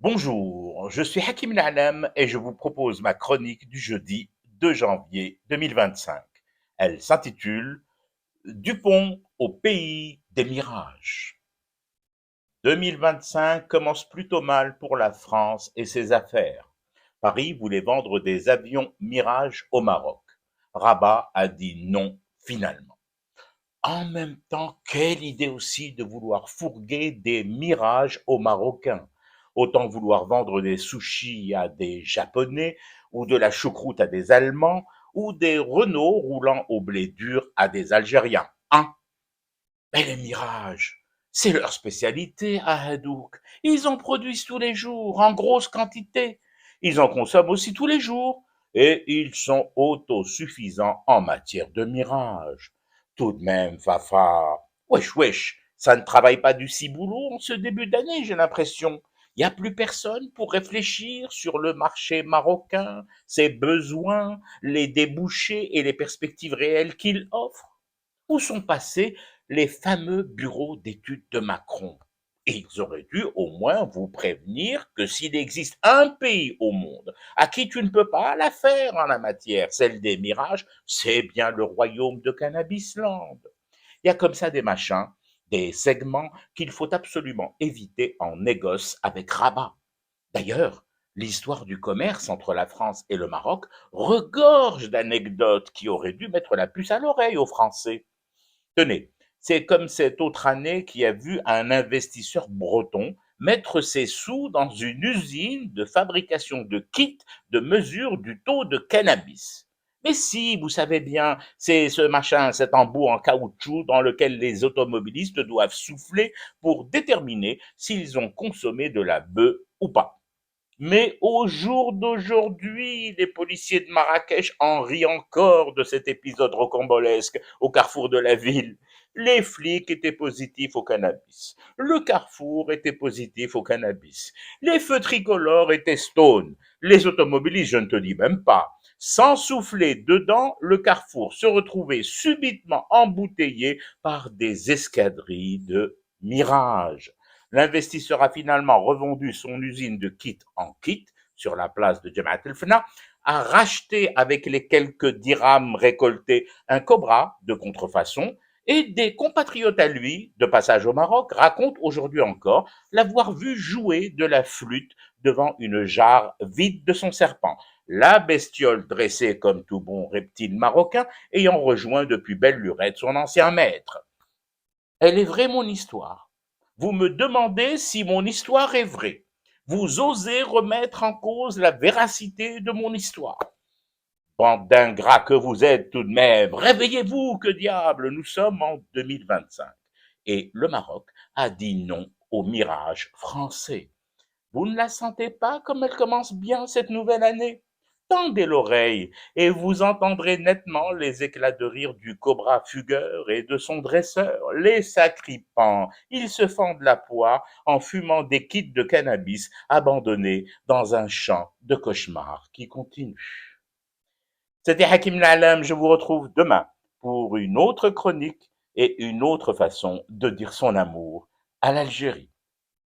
Bonjour, je suis Hakim Na'lam et je vous propose ma chronique du jeudi 2 janvier 2025. Elle s'intitule Dupont au pays des mirages. 2025 commence plutôt mal pour la France et ses affaires. Paris voulait vendre des avions Mirage au Maroc. Rabat a dit non finalement. En même temps, quelle idée aussi de vouloir fourguer des mirages aux Marocains. Autant vouloir vendre des sushis à des Japonais, ou de la choucroute à des Allemands, ou des Renault roulant au blé dur à des Algériens. Hein? Mais les mirages, c'est leur spécialité à Hadouk. Ils en produisent tous les jours, en grosse quantité. Ils en consomment aussi tous les jours. Et ils sont autosuffisants en matière de mirages. Tout de même, Fafa, wesh wesh, ça ne travaille pas du ciboulot en ce début d'année, j'ai l'impression. Il n'y a plus personne pour réfléchir sur le marché marocain, ses besoins, les débouchés et les perspectives réelles qu'il offre. Où sont passés les fameux bureaux d'études de Macron? Et ils auraient dû au moins vous prévenir que s'il existe un pays au monde à qui tu ne peux pas la faire en la matière, celle des mirages, c'est bien le royaume de Cannabisland. Il y a comme ça des machins, des segments qu'il faut absolument éviter en négoce avec Rabat. D'ailleurs, l'histoire du commerce entre la France et le Maroc regorge d'anecdotes qui auraient dû mettre la puce à l'oreille aux Français. Tenez, c'est comme cette autre année qui a vu un investisseur breton mettre ses sous dans une usine de fabrication de kits de mesure du taux de cannabis. Mais si, vous savez bien, c'est ce machin, cet embout en caoutchouc dans lequel les automobilistes doivent souffler pour déterminer s'ils ont consommé de la bœuf ou pas. Mais au jour d'aujourd'hui, les policiers de Marrakech en rient encore de cet épisode rocambolesque au carrefour de la ville. Les flics étaient positifs au cannabis. Le carrefour était positif au cannabis. Les feux tricolores étaient stone. Les automobilistes, je ne te dis même pas. Sans souffler dedans, le carrefour se retrouvait subitement embouteillé par des escadrilles de mirages. L'investisseur a finalement revendu son usine de kit en kit sur la place de Jamaat el-Fna, a racheté avec les quelques dirhams récoltés un Cobra de contrefaçon et des compatriotes à lui, de passage au Maroc, racontent aujourd'hui encore l'avoir vu jouer de la flûte devant une jarre vide de son serpent. La bestiole dressée comme tout bon reptile marocain ayant rejoint depuis belle lurette son ancien maître. Elle est vraie, mon histoire. Vous me demandez si mon histoire est vraie. Vous osez remettre en cause la véracité de mon histoire. Bande d'ingrats que vous êtes tout de même, réveillez-vous, que diable, nous sommes en 2025. Et le Maroc a dit non au mirage français. Vous ne la sentez pas comme elle commence bien cette nouvelle année? Tendez l'oreille et vous entendrez nettement les éclats de rire du cobra fugueur et de son dresseur, les sacripants. Ils se fendent la poire en fumant des kits de cannabis abandonnés dans un champ de cauchemar qui continue. C'était Hakim Na'lam, je vous retrouve demain pour une autre chronique et une autre façon de dire son amour à l'Algérie.